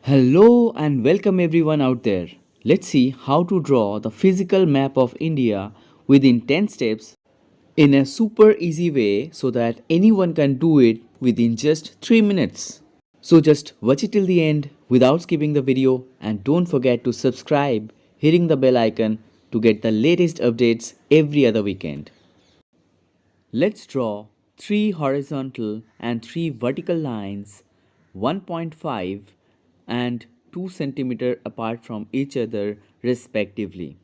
Hello and welcome everyone out there. Let's see how to draw the physical map of India within 10 steps in a super easy way so that anyone can do it within just 3 minutes. So just watch it till the end without skipping the video and don't forget to subscribe, hitting the bell icon to get the latest updates every other weekend. Let's draw 3 horizontal and 3 vertical lines 1.5 and 2 centimeter apart from each other respectively.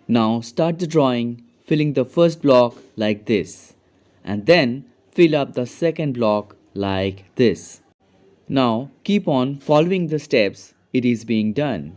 Now start the drawing, filling the first block like this and then fill up the second block like this. Now keep on following the steps it is being done.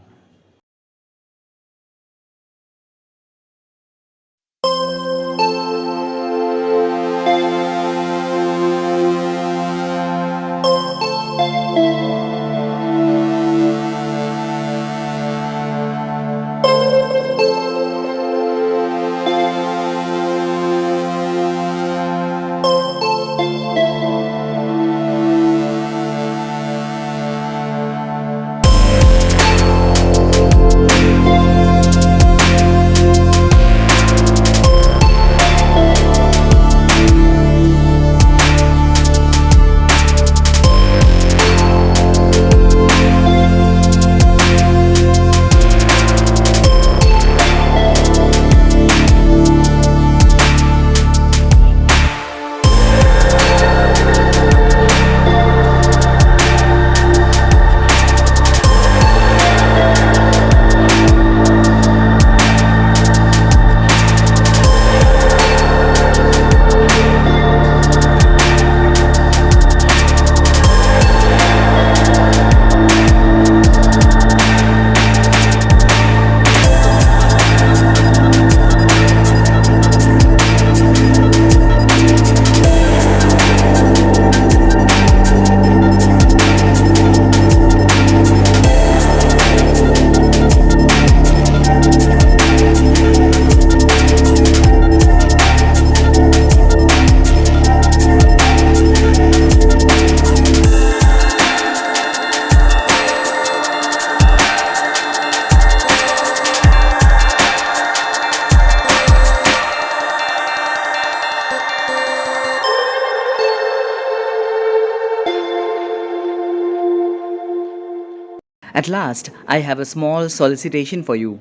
At last, I have a small solicitation for you.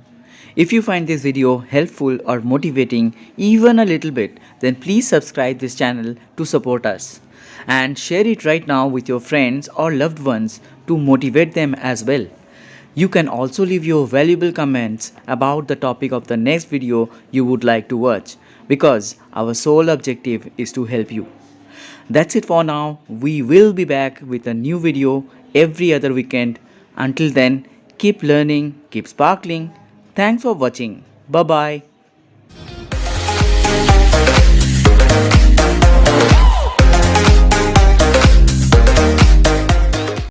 If you find this video helpful or motivating even a little bit, then please subscribe this channel to support us. And share it right now with your friends or loved ones to motivate them as well. You can also leave your valuable comments about the topic of the next video you would like to watch because our sole objective is to help you. That's it for now. We will be back with a new video every other weekend. Until then, keep learning, keep sparkling. Thanks for watching. Bye bye.